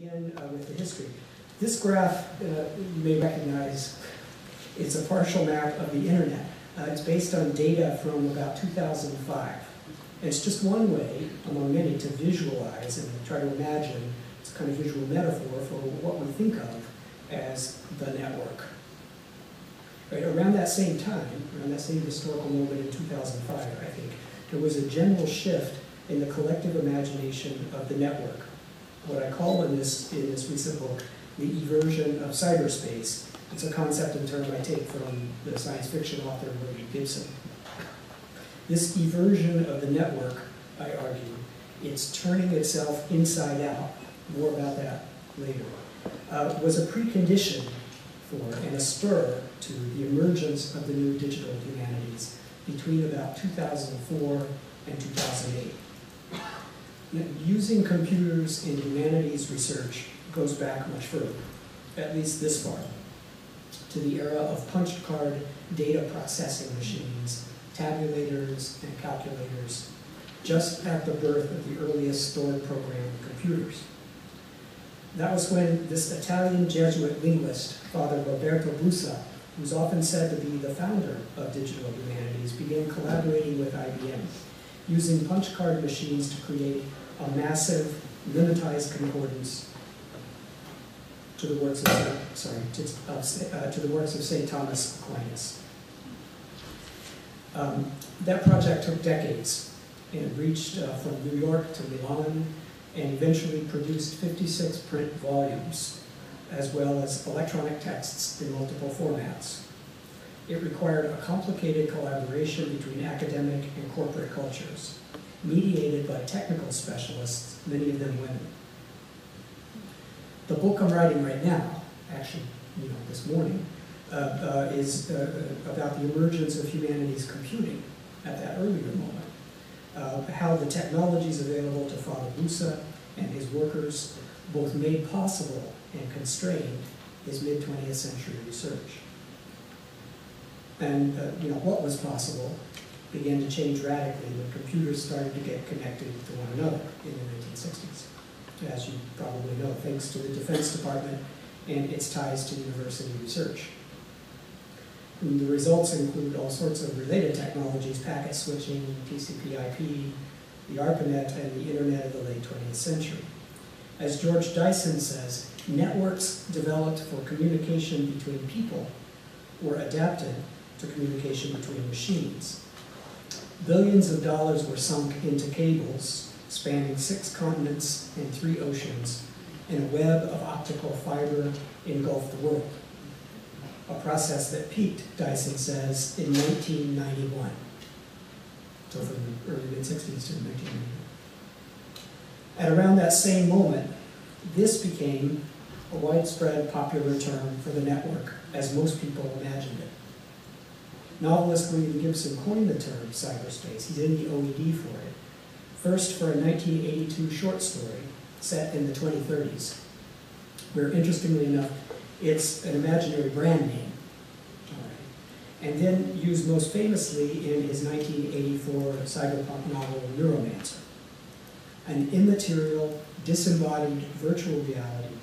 begin with the history. This graph, you may recognize, it's a partial map of the internet. It's based on data from about 2005. And it's just one way, among many, to visualize and try to imagine. It's a kind of visual metaphor for what we think of as the network. Right, around that same time, around that same historical moment in 2005, I think, there was a general shift in the collective imagination of the network. What I call in this recent book, the eversion of cyberspace. It's a concept and term I take from the science fiction author William Gibson. This eversion of the network, I argue, it's turning itself inside out, more about that later, was a precondition for and a spur to the emergence of the new digital humanities between about 2004 and 2008. Now, using computers in humanities research goes back much further, at least this far, to the era of punched card data processing machines, tabulators, and calculators, just at the birth of the earliest stored program computers. That was when this Italian Jesuit linguist, Father Roberto Bussa, who's often said to be the founder of digital humanities, began collaborating with IBM, using punch card machines to create a massive, limitized concordance to the works of to the works of St. Thomas Aquinas. That project took decades and reached from New York to Milan, and eventually produced 56 print volumes, as well as electronic texts in multiple formats. It required a complicated collaboration between academic and corporate cultures, mediated by technical specialists, many of them women. The book I'm writing right now, actually, this morning, is about the emergence of humanities computing at that earlier moment. How the technologies available to Father Bussa and his workers both made possible and constrained his mid-20th century research. And what was possible began to change radically when computers started to get connected to one another in the 1960s. As you probably know, thanks to the Defense Department and its ties to university research. And the results include all sorts of related technologies, packet switching, TCP/IP, the ARPANET, and the internet of the late 20th century. As George Dyson says, networks developed for communication between people were adapted to communication between machines. Billions of dollars were sunk into cables spanning 6 continents and 3 oceans in a web of optical fiber engulfed the world. A process that peaked, Dyson says, in 1991. So from the early mid-60s to 1991. At around that same moment, this became a widespread popular term for the network, as most people imagined it. Novelist William Gibson coined the term cyberspace. He's in the OED for it. First for a 1982 short story set in the 2030s, where, interestingly enough, it's an imaginary brand name. And then used most famously in his 1984 cyberpunk novel, Neuromancer. An immaterial, disembodied virtual reality,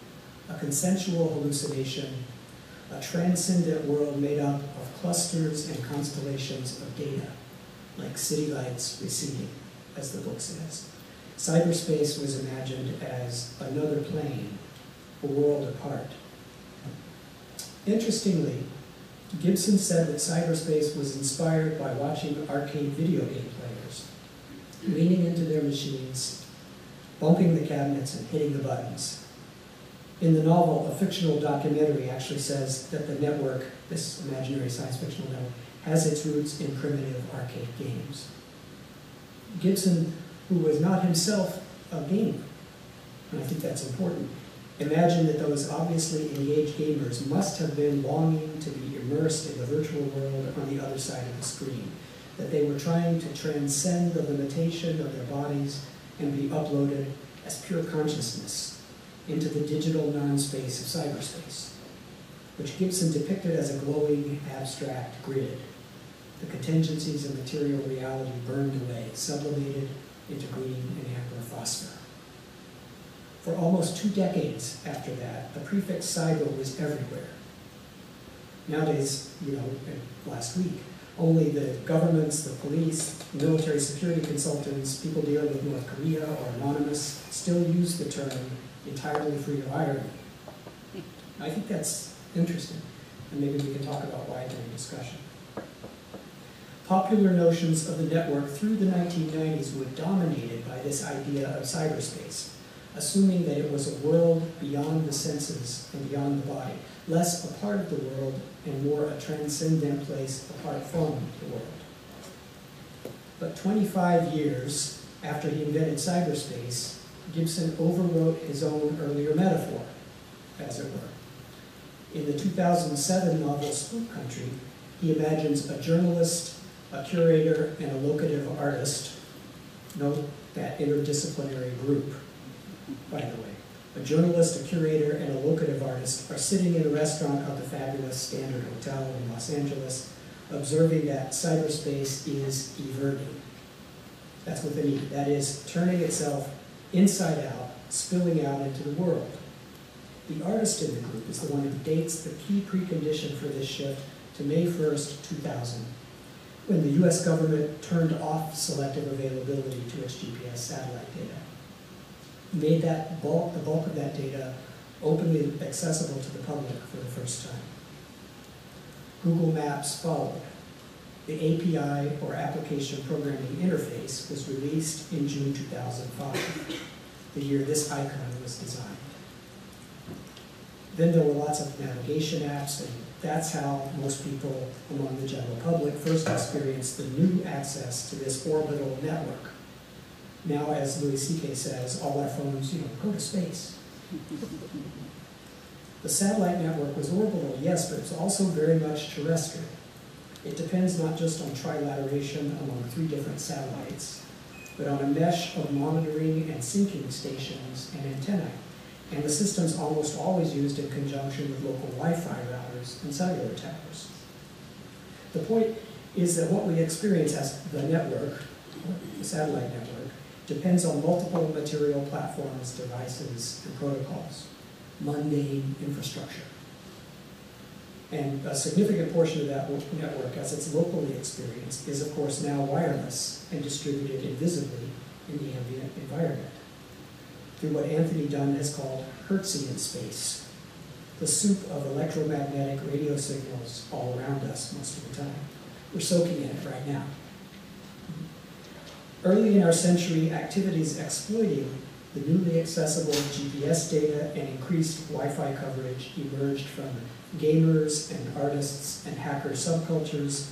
a consensual hallucination, a transcendent world made up of clusters and constellations of data, like city lights receding, as the book says. Cyberspace was imagined as another plane, a world apart. Interestingly, Gibson said that cyberspace was inspired by watching arcade video game players, leaning into their machines, bumping the cabinets and hitting the buttons. In the novel, a fictional documentary actually says that the network, this imaginary science fictional network, has its roots in primitive arcade games. Gibson, who was not himself a gamer, and I think that's important, imagine that those obviously engaged gamers must have been longing to be immersed in the virtual world on the other side of the screen, that they were trying to transcend the limitation of their bodies and be uploaded as pure consciousness into the digital non-space of cyberspace, which Gibson depicted as a glowing, abstract grid. The contingencies of material reality burned away, sublimated into green and amber phosphor. For almost 2 decades after that, the prefix cyber was everywhere. Nowadays, last week, only the governments, the police, military security consultants, people dealing with North Korea or Anonymous still use the term entirely free of irony. I think that's interesting, and maybe we can talk about why during discussion. Popular notions of the network through the 1990s were dominated by this idea of cyberspace, assuming that it was a world beyond the senses and beyond the body, less a part of the world and more a transcendent place apart from the world. But 25 years after he invented cyberspace, Gibson overwrote his own earlier metaphor, as it were. In the 2007 novel Spook Country, he imagines a journalist, a curator, and a locative artist. Note that interdisciplinary group, by the way. A journalist, a curator, and a locative artist are sitting in a restaurant of the fabulous Standard Hotel in Los Angeles, observing that cyberspace is everting. That's with an E. That is, turning itself inside out, spilling out into the world. The artist in the group is the one who dates the key precondition for this shift to May 1st, 2000, when the US government turned off selective availability to its GPS satellite data. Made the bulk of that data openly accessible to the public for the first time. Google Maps followed. The API, or Application Programming Interface, was released in June 2005, the year this icon was designed. Then there were lots of navigation apps, and that's how most people among the general public first experienced the new access to this orbital network. Now, as Louis C.K. says, all our phones, go to space. The satellite network was orbital, yes, but it's also very much terrestrial. It depends not just on trilateration among 3 different satellites, but on a mesh of monitoring and syncing stations and antennae, and the system's almost always used in conjunction with local Wi-Fi routers and cellular towers. The point is that what we experience as the network, the satellite network, depends on multiple material platforms, devices, and protocols, mundane infrastructure. And a significant portion of that network, as it's locally experienced, is of course now wireless and distributed invisibly in the ambient environment through what Anthony Dunn has called Hertzian space, the soup of electromagnetic radio signals all around us most of the time. We're soaking in it right now. Early in our century, activities exploiting the newly accessible GPS data and increased Wi-Fi coverage emerged from gamers and artists and hacker subcultures.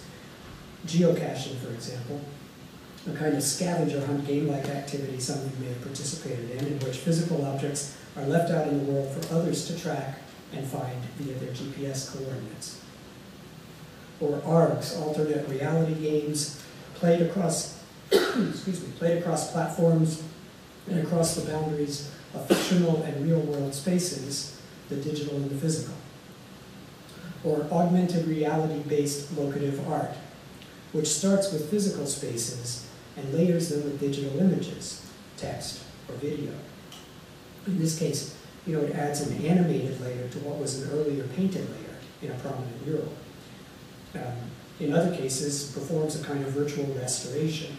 Geocaching, for example, a kind of scavenger hunt game-like activity some of you may have participated in which physical objects are left out in the world for others to track and find via their GPS coordinates. Or ARGs, alternate reality games, played across played across platforms and across the boundaries of fictional and real-world spaces, the digital and the physical. Or augmented reality-based locative art, which starts with physical spaces and layers them with digital images, text, or video. In this case, it adds an animated layer to what was an earlier painted layer in a prominent mural. In other cases, performs a kind of virtual restoration,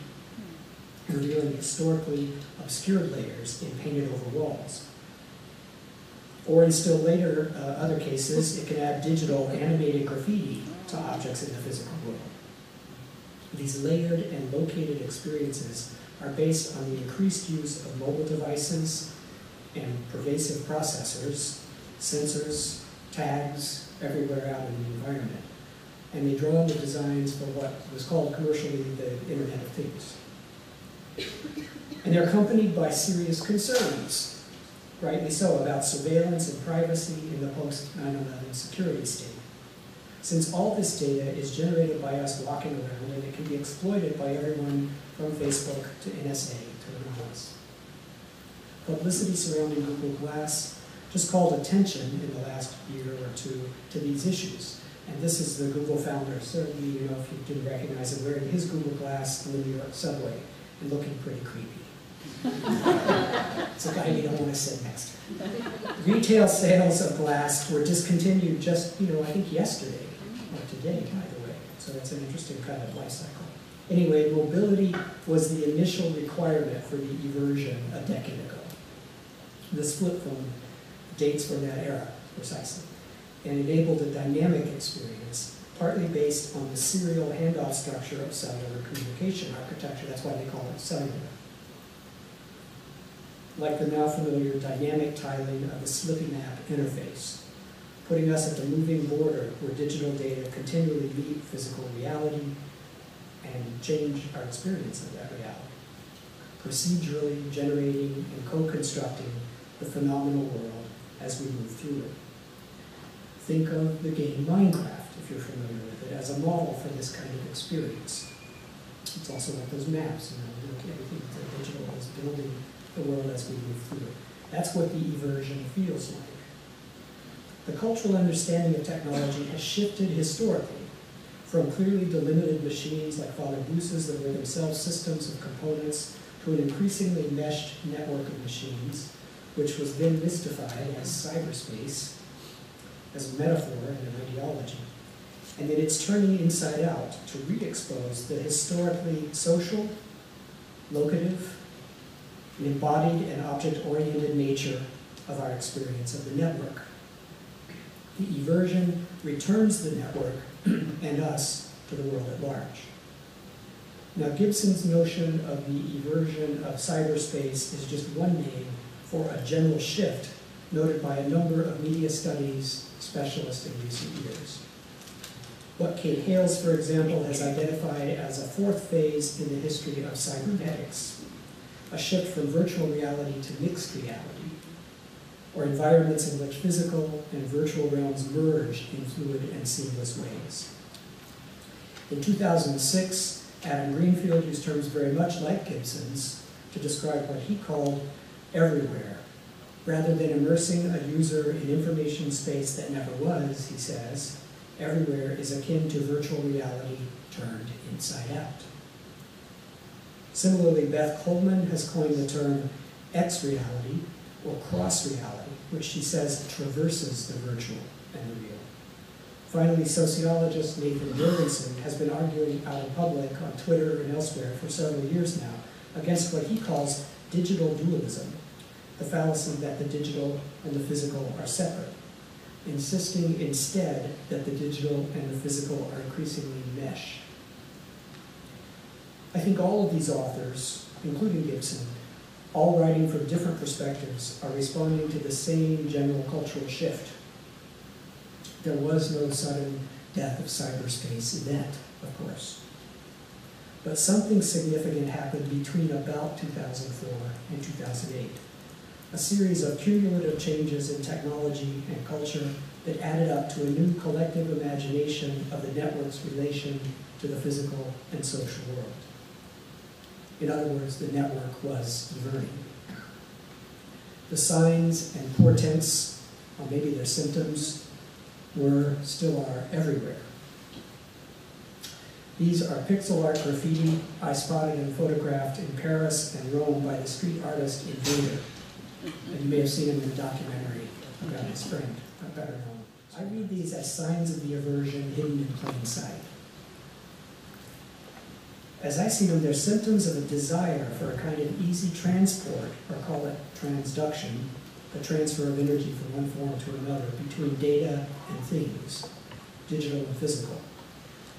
revealing historically obscured layers in painted over walls. Or in still later other cases, it can add digital animated graffiti to objects in the physical world. These layered and located experiences are based on the increased use of mobile devices and pervasive processors, sensors, tags, everywhere out in the environment. And they draw on the designs for what was called commercially the Internet of Things. And they're accompanied by serious concerns, rightly so, about surveillance and privacy in the post-9/11 security state. Since all this data is generated by us walking around, and it can be exploited by everyone from Facebook to NSA to Anonymous. Publicity surrounding Google Glass just called attention in the last year or two to these issues. And this is the Google founder, certainly, if you didn't recognize him, wearing his Google Glass in the New York subway and looking pretty creepy. It's a guy you don't want to sit next to. Retail sales of glass were discontinued just, I think yesterday, or today, by the way. So that's an interesting kind of life cycle. Anyway, mobility was the initial requirement for the eversion a decade ago. This flip phone dates from that era, precisely, and enabled a dynamic experience, partly based on the serial handoff structure of cellular communication architecture. That's why they call it cellular. Like the now familiar dynamic tiling of the slipping app interface, putting us at the moving border where digital data continually meet physical reality and change our experience of that reality, procedurally generating and co-constructing the phenomenal world as we move through it. Think of the game Minecraft, if you're familiar with it, as a model for this kind of experience. It's also like those maps, everything that digital is building the world as we move through it. That's what the eversion feels like. The cultural understanding of technology has shifted historically from clearly delimited machines like Father Goose's that were themselves systems of components to an increasingly meshed network of machines, which was then mystified as cyberspace, as a metaphor and an ideology. And then it's turning inside out to re-expose the historically social, locative, embodied and object-oriented nature of our experience of the network. The eversion returns the network and us to the world at large. Now, Gibson's notion of the eversion of cyberspace is just one name for a general shift noted by a number of media studies specialists in recent years. What Kate Hales, for example, has identified as a fourth phase in the history of cybernetics, a shift from virtual reality to mixed reality, or environments in which physical and virtual realms merge in fluid and seamless ways. In 2006, Adam Greenfield used terms very much like Gibson's to describe what he called everywhere. Rather than immersing a user in information space that never was, he says, everywhere is akin to virtual reality turned inside out. Similarly, Beth Coleman has coined the term X-reality, or cross-reality, which she says traverses the virtual and the real. Finally, sociologist Nathan Jorgensen has been arguing out in public on Twitter and elsewhere for several years now against what he calls digital dualism, the fallacy that the digital and the physical are separate, insisting instead that the digital and the physical are increasingly mesh. I think all of these authors, including Gibson, all writing from different perspectives, are responding to the same general cultural shift. There was no sudden death of cyberspace event, of course. But something significant happened between about 2004 and 2008. A series of cumulative changes in technology and culture that added up to a new collective imagination of the network's relation to the physical and social world. In other words, the network was everting. The signs and portents, or maybe their symptoms, still are everywhere. These are pixel art graffiti I spotted and photographed in Paris and Rome by the street artist Invader. And you may have seen him in the documentary about his friend, better known. I read these as signs of the eversion hidden in plain sight. As I see them, they're symptoms of a desire for a kind of easy transport, or call it transduction, the transfer of energy from one form to another between data and things, digital and physical.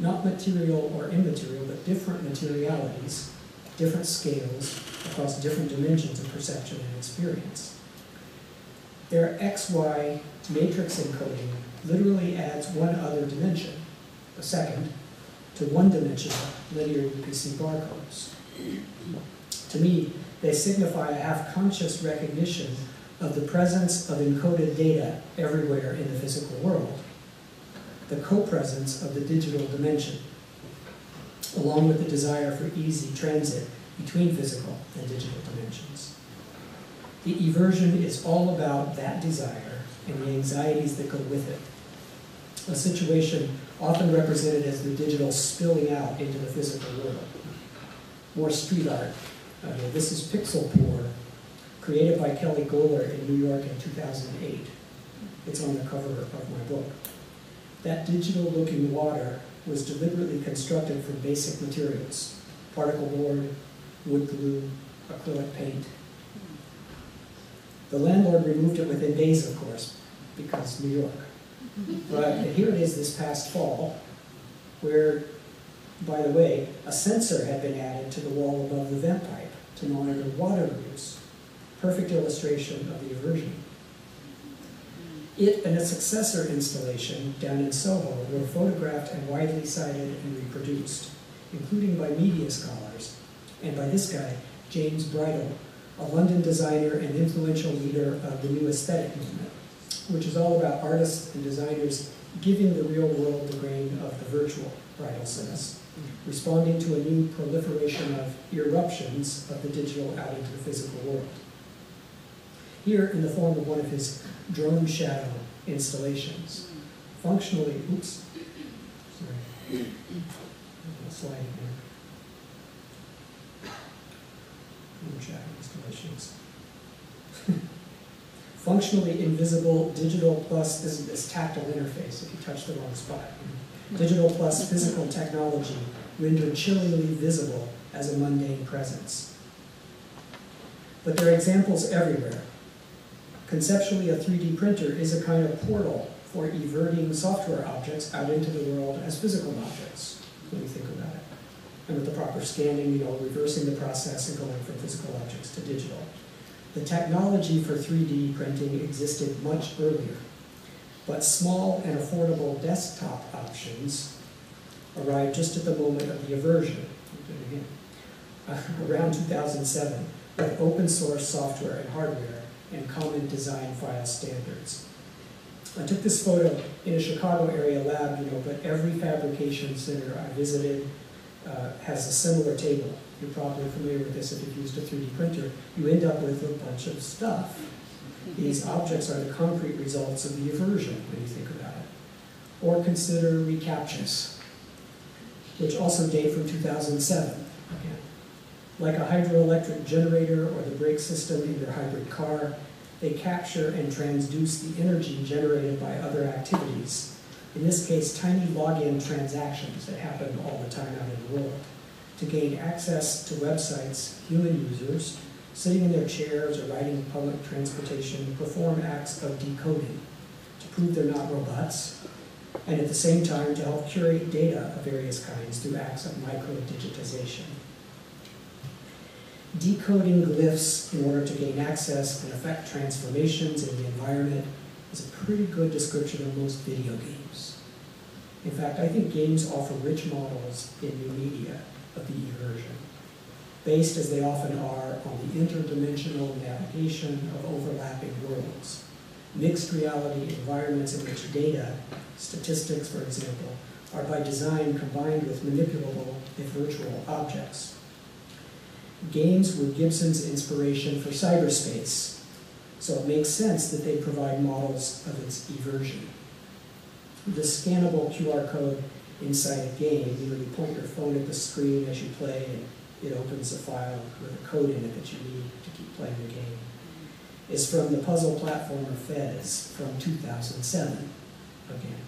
Not material or immaterial, but different materialities, different scales, across different dimensions of perception and experience. Their XY matrix encoding literally adds one other dimension, a second, to one-dimensional linear UPC barcodes. To me, they signify a half-conscious recognition of the presence of encoded data everywhere in the physical world, the co-presence of the digital dimension, along with the desire for easy transit between physical and digital dimensions. The eversion is all about that desire and the anxieties that go with it, a situation often represented as the digital spilling out into the physical world. More street art This is Pixel Pour, created by Kelly Goller in New York in 2008. It's on the cover of my book. That digital-looking water was deliberately constructed from basic materials: particle board, wood glue, acrylic paint. The landlord removed it within days, of course, because New York. But here it is this past fall, where, by the way, a sensor had been added to the wall above the vent pipe to monitor water use. Perfect illustration of the Eversion. It and a successor installation down in Soho were photographed and widely cited and reproduced, including by media scholars, and by this guy, James Bridle, a London designer and influential leader of the new aesthetic movement, which is all about artists and designers giving the real world the grain of the virtual, Bridle says, responding to a new proliferation of eruptions of the digital out into the physical world. Here, in the form of one of his drone shadow installations, functionally, oops, sorry, I'm sliding here. Drone shadow installations. Functionally invisible digital plus this tactile interface if you touch the wrong spot. Digital plus physical technology rendered chillingly visible as a mundane presence. But there are examples everywhere. Conceptually, a 3D printer is a kind of portal for everting software objects out into the world as physical objects, when you think about it. And with the proper scanning, reversing the process and going from physical objects to digital. The technology for 3D printing existed much earlier, but small and affordable desktop options arrived just at the moment of the Eversion, around 2007, with open source software and hardware and common design file standards. I took this photo in a Chicago area lab, but every fabrication center I visited has a similar table. You're probably familiar with this if you've used a 3D printer. You end up with a bunch of stuff. These objects are the concrete results of the Eversion, when you think about it. Or consider reCAPTCHAs, which also date from 2007. Again. Like a hydroelectric generator or the brake system in your hybrid car, they capture and transduce the energy generated by other activities. In this case, tiny login transactions that happen all the time out in the world. To gain access to websites, human users, sitting in their chairs or riding public transportation, perform acts of decoding to prove they're not robots, and at the same time to help curate data of various kinds through acts of micro-digitization. Decoding glyphs in order to gain access and affect transformations in the environment is a pretty good description of most video games. In fact, I think games offer rich models in new media of the Eversion, based as they often are on the interdimensional navigation of overlapping worlds, mixed reality environments in which data, statistics for example, are by design combined with manipulable, if virtual, objects. Games were Gibson's inspiration for cyberspace, so it makes sense that they provide models of its Eversion. The scannable QR code inside a game, you point your phone at the screen as you play and it opens a file with a code in it that you need to keep playing the game, is from the puzzle platformer Fez from 2007. Again,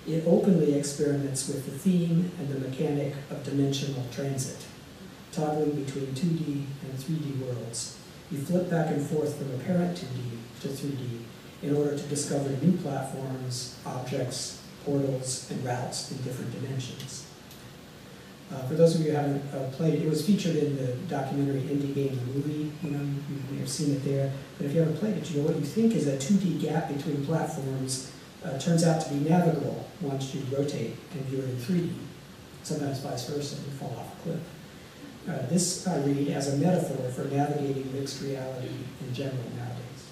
it openly experiments with the theme and the mechanic of dimensional transit, toggling between 2D and 3D worlds. You flip back and forth from apparent 2D to 3D in order to discover new platforms, objects, portals, and routes in different dimensions. For those of you who haven't played it, it was featured in the documentary Indie Game the Movie. You may have seen it there. But if you haven't played it, what you think is a 2D gap between platforms turns out to be navigable once you rotate and view it in 3D. Sometimes vice versa, you fall off a cliff. This I read as a metaphor for navigating mixed reality in general nowadays.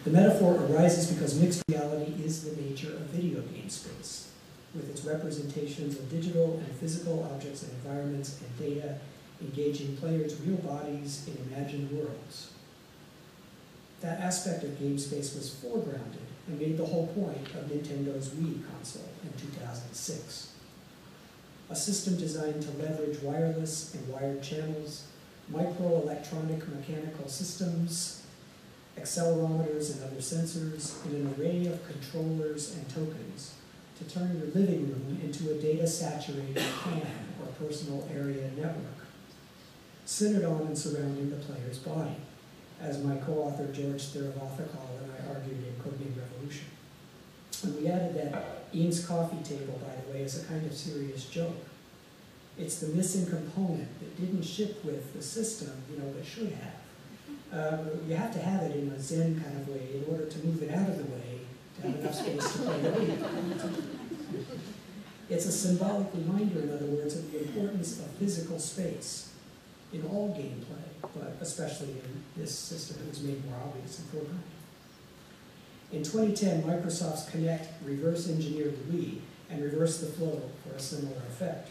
The metaphor arises because mixed reality is the nature of video game space, with its representations of digital and physical objects and environments and data engaging players' real bodies in imagined worlds. That aspect of game space was foregrounded and made the whole point of Nintendo's Wii console in 2006. A system designed to leverage wireless and wired channels microelectronic mechanical systems, accelerometers and other sensors, and an array of controllers and tokens to turn your living room into a data-saturated PAN, or personal area network, centered on and surrounding the player's body, as my co-author George Theravothical and I argued in Codename Revolution. And we added that Ian's coffee table, by the way, is a kind of serious joke. It's the missing component that didn't ship with the system, but should have. You have to have it in a Zen kind of way in order to move it out of the way to have enough space to play the game. It's a symbolic reminder, in other words, of the importance of physical space in all gameplay, but especially in this system that was made more obvious in programming. In 2010, Microsoft's Kinect reverse engineered the Wii and reversed the flow for a similar effect.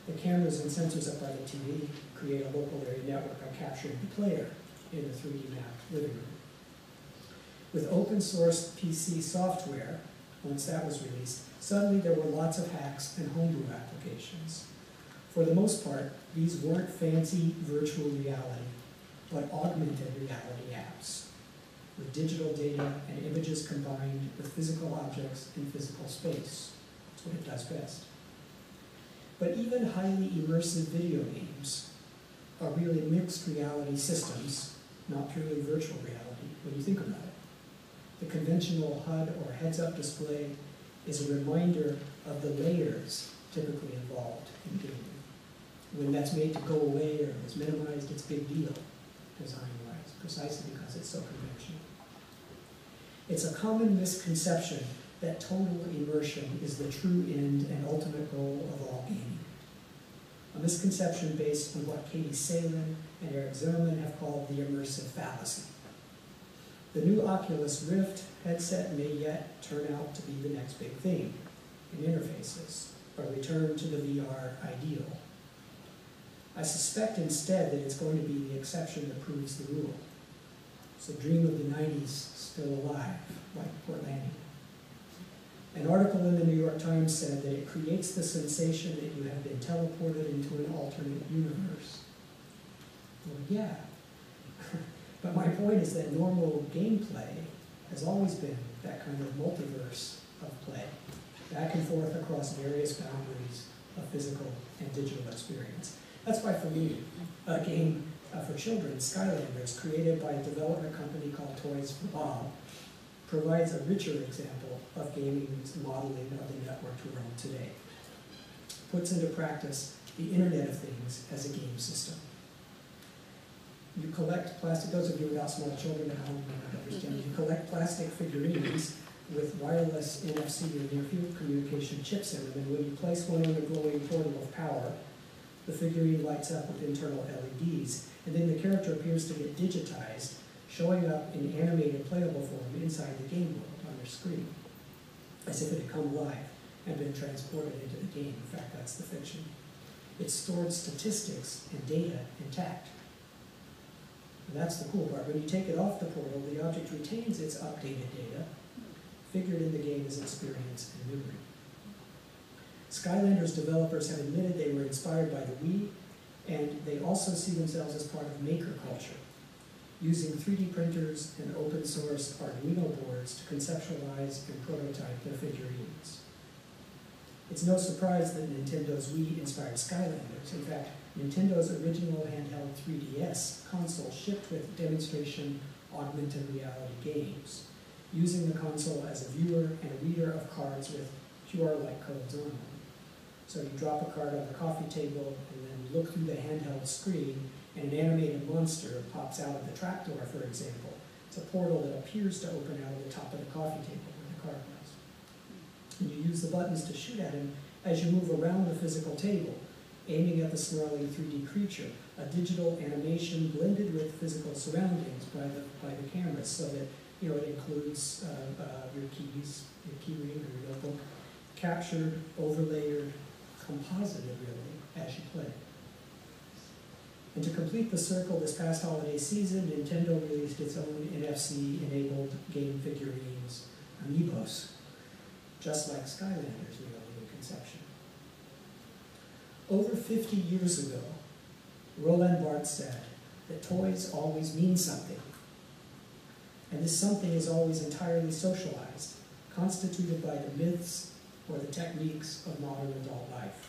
The cameras and sensors up by the TV create a local area network by capturing the player in the 3D mapped living room. With open source PC software, once that was released, suddenly there were lots of hacks and homebrew applications. For the most part, these weren't fancy virtual reality, but augmented reality apps, with digital data and images combined with physical objects in physical space. That's what it does best. But even highly immersive video games are really mixed reality systems, not purely virtual reality, when you think about it. The conventional HUD or heads-up display is a reminder of the layers typically involved in gaming. When that's made to go away or is minimized, it's a big deal, design-wise, precisely because it's so conventional. It's a common misconception that total immersion is the true end and ultimate goal of all gaming. A misconception based on what Katie Salen and Eric Zimmerman have called the immersive fallacy. The new Oculus Rift headset may yet turn out to be the next big thing in interfaces, a return to the VR ideal. I suspect instead that it's going to be the exception that proves the rule. It's the dream of the 90s still alive, like Portlandia. An article in the New York Times said that it creates the sensation that you have been teleported into an alternate universe. Well, yeah. But my point is that normal gameplay has always been that kind of multiverse of play, back and forth across various boundaries of physical and digital experience. That's why, for me, a game for children, Skylanders, created by a development company called Toys for Bob, provides a richer example of gaming's modeling of the networked world today. Puts into practice the Internet of Things as a game system. You collect plastic, those of you without small children at home may not understand, you collect plastic figurines with wireless NFC or near-field communication chips in them, and when you place one on a glowing portal of power, the figurine lights up with internal LEDs, and then the character appears to get digitized, showing up in animated playable form inside the game world on your screen, as if it had come alive and been transported into the game. In fact, that's the fiction. It stored statistics and data intact. And that's the cool part. When you take it off the portal, the object retains its updated data, figured in the game as experience and memory. Skylanders developers have admitted they were inspired by the Wii, and they also see themselves as part of maker culture, using 3D printers and open source Arduino boards to conceptualize and prototype their figurines. It's no surprise that Nintendo's Wii inspired Skylanders. In fact, Nintendo's original handheld 3DS console shipped with demonstration augmented reality games, using the console as a viewer and a reader of cards with QR-like codes on them. So you drop a card on the coffee table and then look through the handheld screen, and an animated monster pops out of the trapdoor, for example. It's a portal that appears to open out of the top of the coffee table where the card was. And you use the buttons to shoot at him as you move around the physical table, aiming at the snarling 3D creature, a digital animation blended with physical surroundings by the cameras, so that it includes your keys, your key ring or your notebook, captured, overlaid, composited really, as you play. And to complete the circle, this past holiday season, Nintendo released its own NFC-enabled game figurines, Amiibos, just like Skylanders really in conception. Over 50 years ago, Roland Barthes said that toys always mean something, and this something is always entirely socialized, constituted by the myths or the techniques of modern adult life.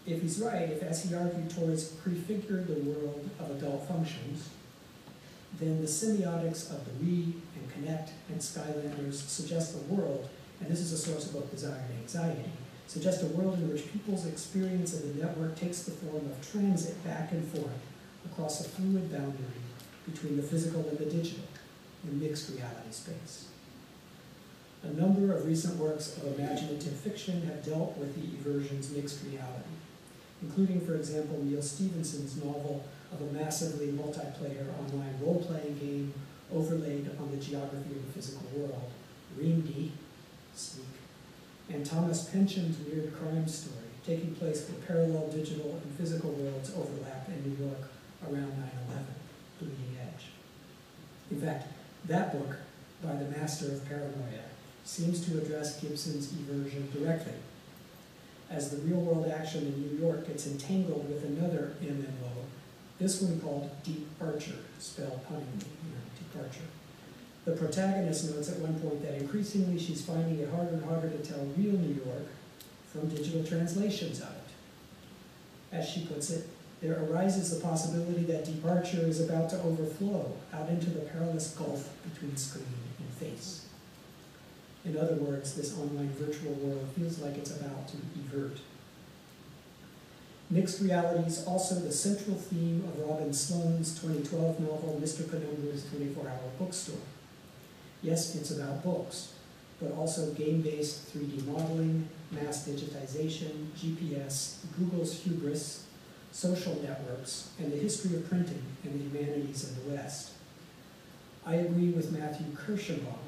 If he's right, if, as he argued, toys prefigure the world of adult functions, then the semiotics of the Wii and Kinect and Skylanders suggest a world, and this is a source of both desire and anxiety, suggest a world in which people's experience of the network takes the form of transit back and forth across a fluid boundary between the physical and the digital in mixed reality space. A number of recent works of imaginative fiction have dealt with the eversion's mixed reality, including, for example, Neil Stephenson's novel of a massively multiplayer online role-playing game overlaid on the geography of the physical world, Rimdi, Sleek, and Thomas Pynchon's weird crime story, taking place where parallel digital and physical worlds overlap in New York around 9/11, Bleeding Edge. In fact, that book, by the master of paranoia, seems to address Gibson's eversion directly. As the real-world action in New York gets entangled with another MMO, this one called Departure, spelled punningly, departure. The protagonist notes at one point that increasingly she's finding it harder and harder to tell real New York from digital translations of it. As she puts it, there arises the possibility that departure is about to overflow out into the perilous gulf between screen and face. In other words, this online virtual world feels like it's about to evert. Mixed reality is also the central theme of Robin Sloan's 2012 novel, Mr. Penumbra's 24-Hour Bookstore. Yes, it's about books, but also game-based 3D modeling, mass digitization, GPS, Google's hubris, social networks, and the history of printing and the humanities in the West. I agree with Matthew Kirschenbaum,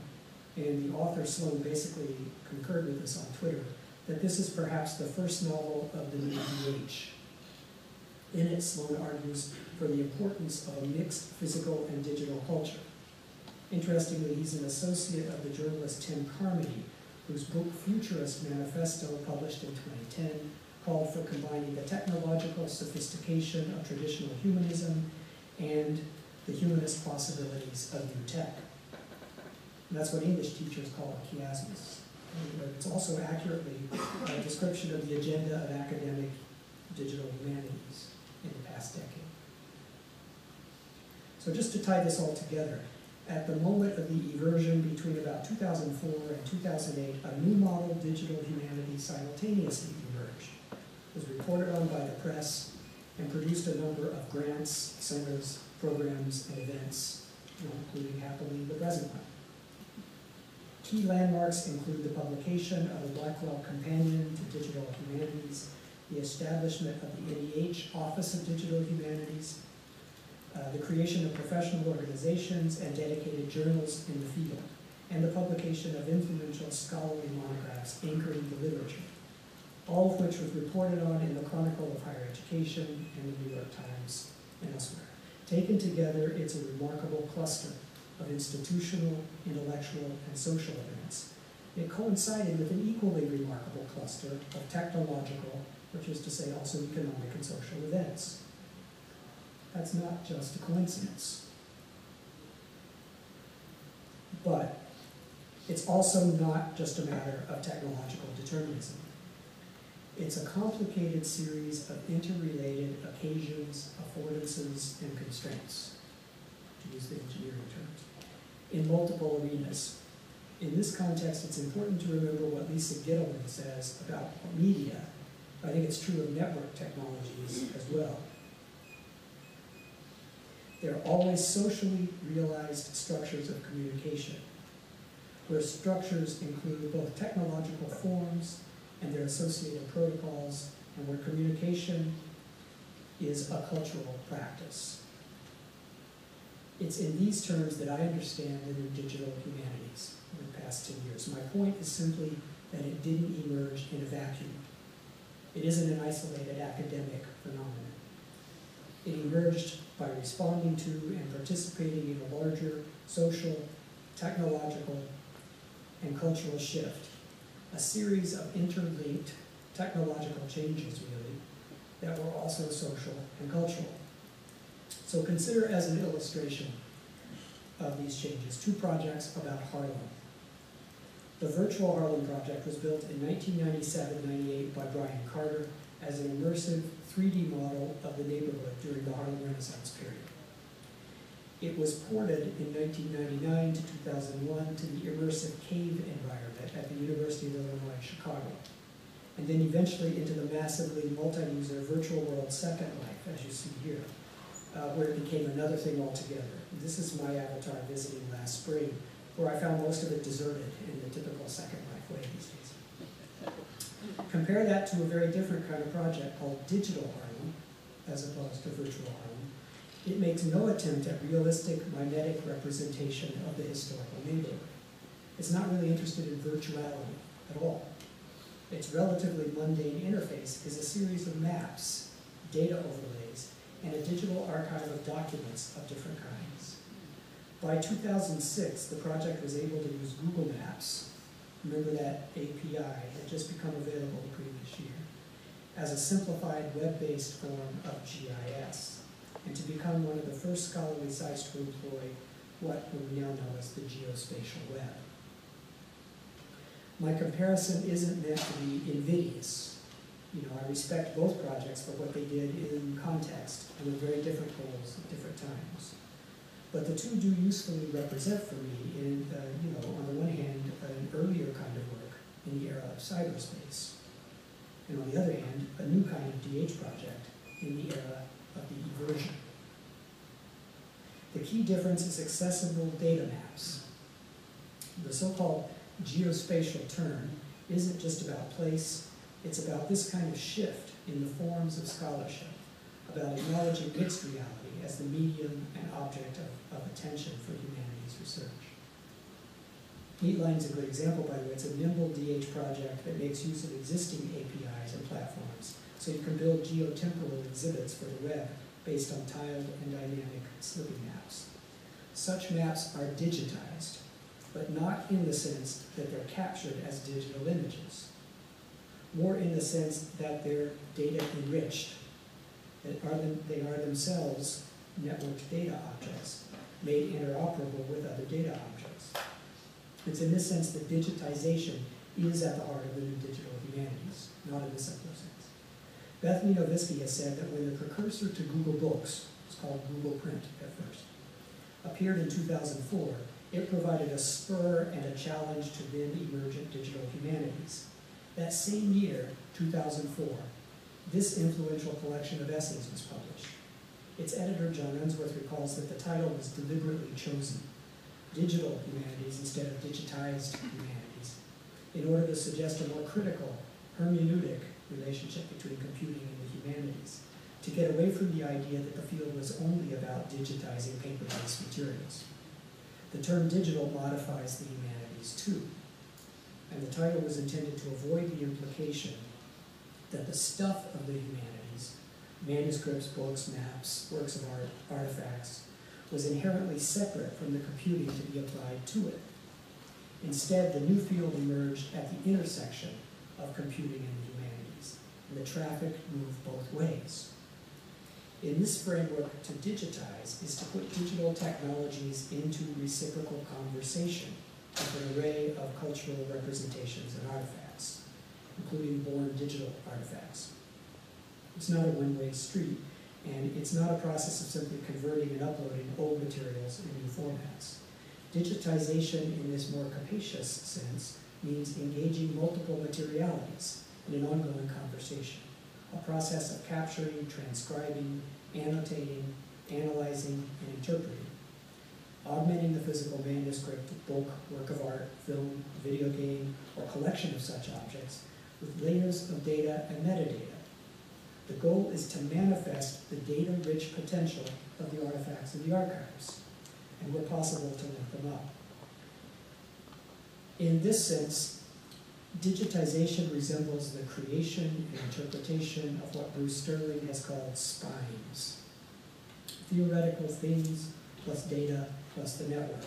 and the author Sloan basically concurred with us on Twitter, that this is perhaps the first novel of the new DH. In it, Sloan argues for the importance of a mixed physical and digital culture. Interestingly, he's an associate of the journalist Tim Carmody, whose book Futurist Manifesto, published in 2010, called for combining the technological sophistication of traditional humanism and the humanist possibilities of new tech. And that's what English teachers call a chiasmus. But it's also accurately a description of the agenda of academic digital humanities in the past decade. So just to tie this all together, at the moment of the eversion between about 2004 and 2008, a new model digital humanity simultaneously emerged, was reported on by the press, and produced a number of grants, centers, programs, and events, including happily the present one. Key landmarks include the publication of a Blackwell Companion to Digital Humanities, the establishment of the NEH Office of Digital Humanities, the creation of professional organizations and dedicated journals in the field, and the publication of influential scholarly monographs anchoring the literature, all of which was reported on in the Chronicle of Higher Education and the New York Times and elsewhere. Taken together, it's a remarkable cluster of institutional, intellectual, and social events. It coincided with an equally remarkable cluster of technological, which is to say also economic and social events. That's not just a coincidence. But it's also not just a matter of technological determinism. It's a complicated series of interrelated occasions, affordances, and constraints, to use the engineering terms, in multiple arenas. In this context, it's important to remember what Lisa Gittleman says about media. I think it's true of network technologies as well. They're always socially realized structures of communication, where structures include both technological forms and their associated protocols, and where communication is a cultural practice. It's in these terms that I understand the new digital humanities over the past 10 years. My point is simply that it didn't emerge in a vacuum. It isn't an isolated academic phenomenon. It emerged by responding to and participating in a larger social, technological, and cultural shift, a series of interlinked technological changes, really, that were also social and cultural. So consider as an illustration of these changes 2 projects about Harlem. The Virtual Harlem Project was built in 1997-98 by Brian Carter as an immersive 3D model of the neighborhood during the Harlem Renaissance period. It was ported in 1999 to 2001 to the immersive cave environment at the University of Illinois, Chicago, and then eventually into the massively multi-user virtual world Second Life, as you see here, where it became another thing altogether. This is my avatar visiting last spring, where I found most of it deserted in the typical Second Life way these days. Compare that to a very different kind of project called Digital Harlem, as opposed to Virtual Harlem. It makes no attempt at realistic, mimetic representation of the historical neighborhood. It's not really interested in virtuality at all. Its relatively mundane interface is a series of maps, data overlays, and a digital archive of documents of different kinds. By 2006, the project was able to use Google Maps, remember that API had just become available the previous year, as a simplified web-based form of GIS, and to become one of the first scholarly sites to employ what we now know as the geospatial web. My comparison isn't meant to be invidious. I respect both projects for what they did in context and with very different goals at different times. But the 2 do usefully represent for me, on the one hand, an earlier kind of work in the era of cyberspace, and on the other hand, a new kind of DH project in the era of the eversion. The key difference is accessible data maps. The so-called geospatial turn isn't just about place, it's about this kind of shift in the forms of scholarship, about acknowledging mixed reality as the medium and object of attention for humanities research. Neatline's a good example, by the way. It's a nimble DH project that makes use of existing APIs and platforms, so you can build geotemporal exhibits for the web based on tiled and dynamic slipping maps. Such maps are digitized, but not in the sense that they're captured as digital images, more in the sense that they're data enriched, that they are themselves networked data objects made interoperable with other data objects. It's in this sense that digitization is at the heart of the new digital humanities, not in the simpler sense. Bethany Novisky has said that when the precursor to Google Books, it's called Google Print at first, appeared in 2004, it provided a spur and a challenge to then emergent digital humanities. That same year, 2004, this influential collection of essays was published. Its editor, John Unsworth, recalls that the title was deliberately chosen, Digital Humanities instead of Digitized Humanities, in order to suggest a more critical, hermeneutic relationship between computing and the humanities, to get away from the idea that the field was only about digitizing paper-based materials. The term digital modifies the humanities too, and the title was intended to avoid the implication that the stuff of the humanities, manuscripts, books, maps, works of art, artifacts, was inherently separate from the computing to be applied to it. Instead, the new field emerged at the intersection of computing and the humanities, and the traffic moved both ways. In this framework, to digitize is to put digital technologies into reciprocal conversation with an array of cultural representations and artifacts, including born digital artifacts. It's not a one-way street, and it's not a process of simply converting and uploading old materials in new formats. Digitization in this more capacious sense means engaging multiple materialities in an ongoing conversation, a process of capturing, transcribing, annotating, analyzing, and interpreting, augmenting the physical manuscript, book, work of art, film, video game, or collection of such objects with layers of data and metadata. The goal is to manifest the data-rich potential of the artifacts in the archives, and where possible to link them up. In this sense, digitization resembles the creation and interpretation of what Bruce Sterling has called spines. Theoretical things plus data plus the network,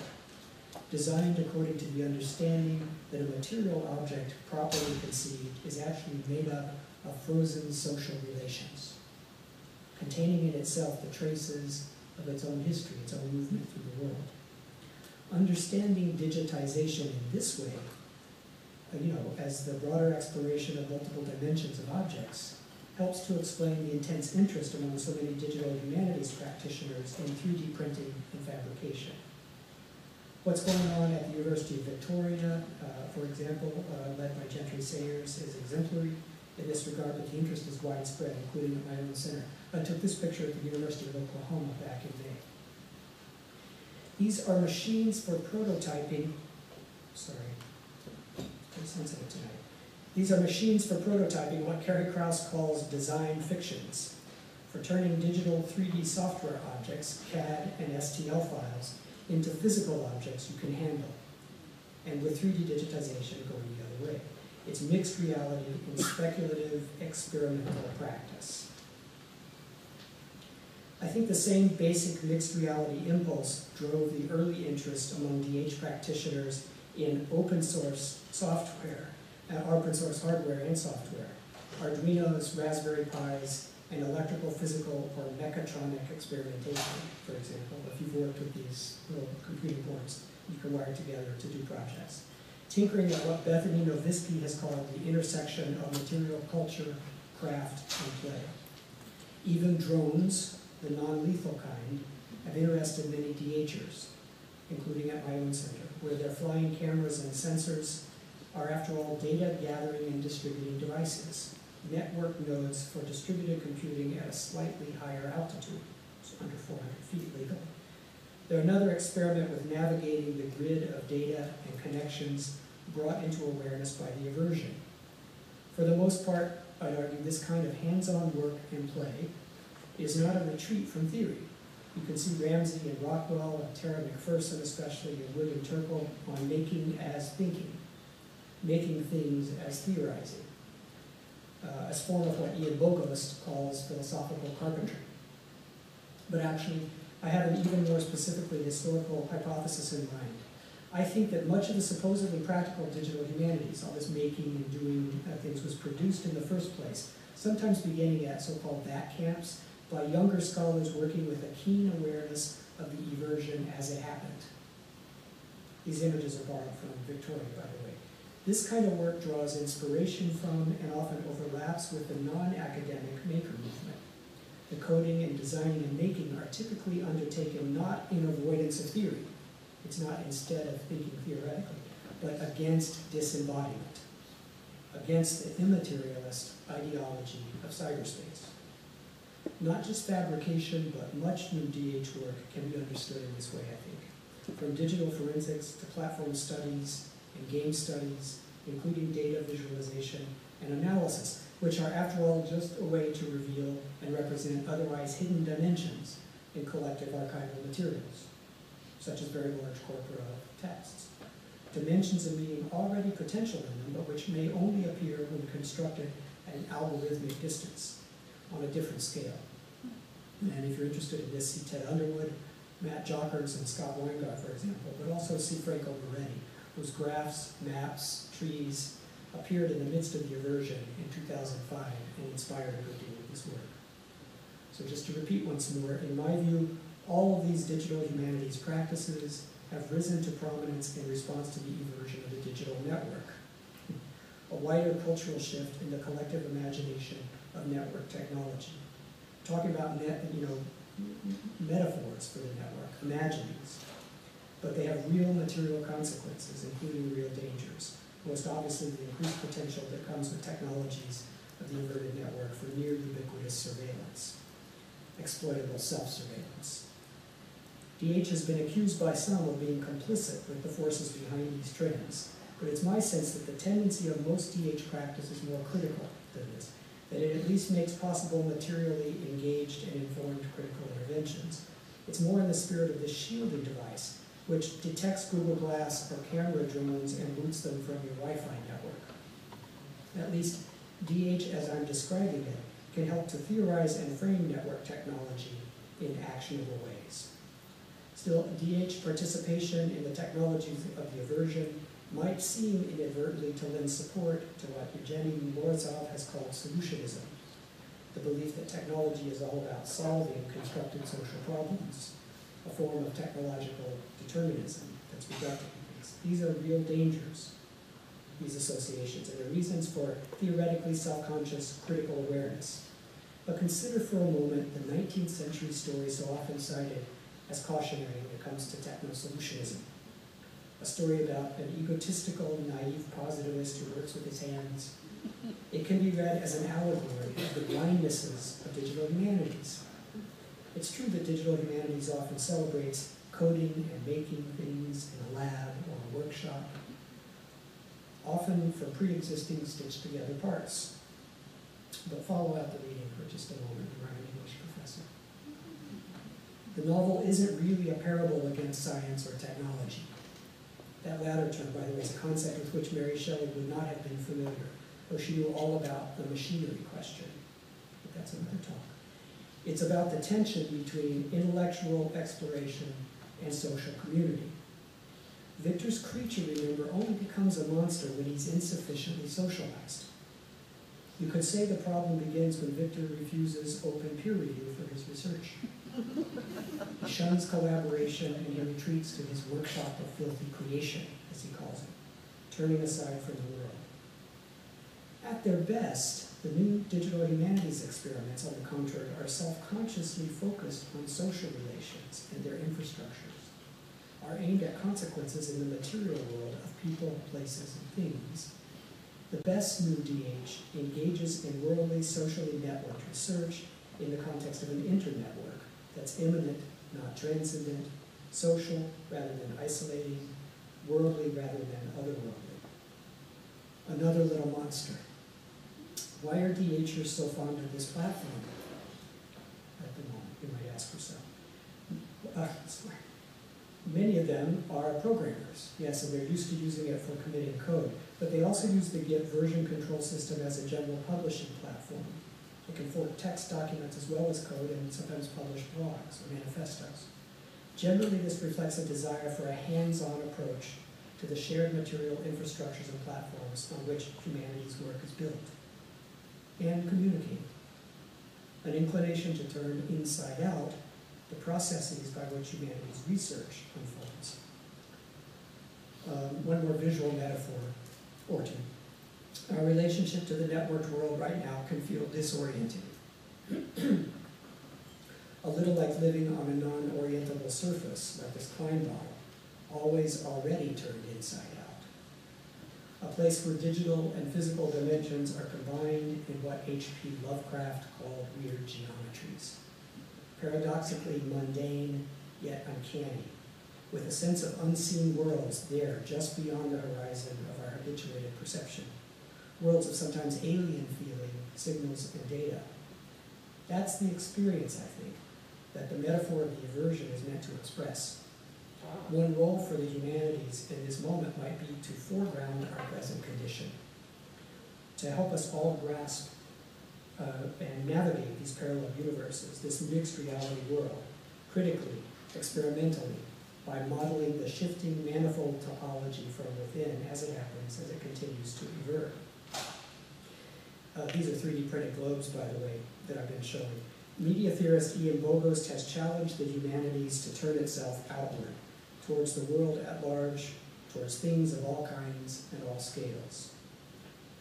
designed according to the understanding that a material object properly conceived is actually made up of frozen social relations. containing in itself the traces of its own history, its own movement through the world. Understanding digitization in this way, as the broader exploration of multiple dimensions of objects, helps to explain the intense interest among so many digital humanities practitioners in 3D printing and fabrication. What's going on at the University of Victoria, for example, led by Gentry Sayers, is exemplary in this regard, but the interest is widespread, including at my own center. I took this picture at the University of Oklahoma back in May. These are machines for prototyping, very sensitive tonight. These are machines for prototyping what Carrie Krauss calls design fictions, for turning digital 3D software objects, CAD and STL files, into physical objects you can handle, and with 3D digitization going the other way. It's mixed reality in speculative, experimental practice. I think the same basic mixed reality impulse drove the early interest among DH practitioners in open source software, open source hardware and software, Arduinos, Raspberry Pis, and electrical, physical, or mechatronic experimentation, for example. If you've worked with these little computing boards, you can wire together to do projects. Tinkering at what Bethany Novisky has called the intersection of material culture, craft, and play. Even drones, the non-lethal kind, have interested many DHers, including at my own center, where their flying cameras and sensors are, after all, data gathering and distributing devices, network nodes for distributed computing at a slightly higher altitude, so under 400 feet legally. They're another experiment with navigating the grid of data and connections brought into awareness by the Eversion. For the most part, I'd argue this kind of hands-on work and play is not a retreat from theory. You can see Ramsey and Rockwell and Tara McPherson, especially, and William Turkle on making as thinking, making things as theorizing, as form of what Ian Bogost calls philosophical carpentry. But actually, I have an even more specifically historical hypothesis in mind. I think that much of the supposedly practical digital humanities, all this making and doing things, was produced in the first place, sometimes beginning at so-called back camps by younger scholars working with a keen awareness of the eversion as it happened. These images are borrowed from Victoria, by the way. This kind of work draws inspiration from and often overlaps with the non-academic maker movement. The coding and designing and making are typically undertaken not in avoidance of theory. It's not instead of thinking theoretically, but against disembodiment, against the immaterialist ideology of cyberspace. Not just fabrication, but much new DH work can be understood in this way, I think. From digital forensics to platform studies and game studies, including data visualization and analysis, which are, after all, just a way to reveal and represent otherwise hidden dimensions in collective archival materials, such as very large corpora texts. Dimensions of meaning already potential in them, but which may only appear when constructed at an algorithmic distance, on a different scale. And if you're interested in this, see Ted Underwood, Matt Jockers, and Scott Weingart, for example, but also see Franco Moretti, whose graphs, maps, trees appeared in the midst of the Eversion in 2005 and inspired a good deal of this work. So just to repeat once more, in my view, all of these digital humanities practices have risen to prominence in response to the eversion of the digital network, a wider cultural shift in the collective imagination of network technology. Talking about metaphors for the network, imaginings, but they have real material consequences, including real dangers. Most obviously, the increased potential that comes with technologies of the inverted network for near ubiquitous surveillance, exploitable self-surveillance. DH has been accused by some of being complicit with the forces behind these trends, but it's my sense that the tendency of most DH practice is more critical than this, that it at least makes possible materially engaged and informed critical interventions. It's more in the spirit of this shielding device, which detects Google Glass or camera drones and boots them from your Wi-Fi network. At least DH, as I'm describing it, can help to theorize and frame network technology in actionable ways. Still, DH participation in the technologies of the Eversion might seem inadvertently to lend support to what Evgeny Morozov has called solutionism, the belief that technology is all about solving constructed social problems, a form of technological determinism that's rejected. These are real dangers, these associations, and they're reasons for theoretically self-conscious critical awareness. But consider for a moment the 19th century story so often cited as cautionary when it comes to techno-solutionism. A story about an egotistical, naive positivist who works with his hands. It can be read as an allegory of the blindnesses of digital humanities. It's true that digital humanities often celebrates coding and making things in a lab or a workshop, often from pre-existing stitched-together parts. But follow out the reading for just a moment, you're an English professor. The novel isn't really a parable against science or technology. That latter term, by the way, is a concept with which Mary Shelley would not have been familiar, though she knew all about the machinery question. But that's another talk. It's about the tension between intellectual exploration and social community. Victor's creature, remember, only becomes a monster when he's insufficiently socialized. You could say the problem begins when Victor refuses open peer review for his research. He shuns collaboration and he retreats to his workshop of filthy creation, as he calls it, turning aside from the world. At their best, the new digital humanities experiments, on the contrary, are self-consciously focused on social relations and their infrastructures, are aimed at consequences in the material world of people, places, and things. The best new DH engages in worldly, socially networked research in the context of an internetwork that's immanent, not transcendent, social rather than isolating, worldly rather than otherworldly. Another little monster. Why are DHers so fond of this platform at the moment, you might ask yourself? Many of them are programmers, yes, and they're used to using it for committing code, but they also use the Git version control system as a general publishing platform. It can fork text documents as well as code and sometimes publish blogs or manifestos. Generally, this reflects a desire for a hands-on approach to the shared material infrastructures and platforms on which humanities work is built and communicated. An inclination to turn inside out the processes by which humanities research unfolds. One more visual metaphor or two. Our relationship to the networked world right now can feel disorienting. A little like living on a non-orientable surface, like this Klein bottle, always already turned inside out. A place where digital and physical dimensions are combined in what H.P. Lovecraft called weird geometries. Paradoxically mundane, yet uncanny, with a sense of unseen worlds there just beyond the horizon of our habituated perception. Worlds of sometimes alien feeling, signals, and data. That's the experience, I think, that the metaphor of the Eversion is meant to express. One role for the humanities in this moment might be to foreground our present condition, to help us all grasp and navigate these parallel universes, this mixed reality world, critically, experimentally, by modeling the shifting manifold topology from within as it happens, as it continues to evert. These are 3D printed globes, by the way, that I've been showing. Media theorist Ian Bogost has challenged the humanities to turn itself outward, towards the world at large, towards things of all kinds and all scales.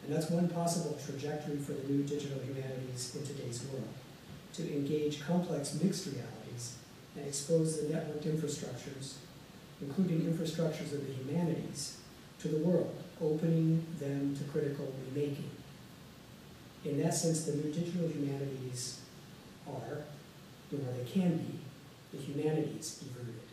And that's one possible trajectory for the new digital humanities in today's world, to engage complex mixed realities and expose the networked infrastructures, including infrastructures of the humanities, to the world, opening them to critical remaking. In that sense, the new digital humanities are, or they can be, the humanities everted.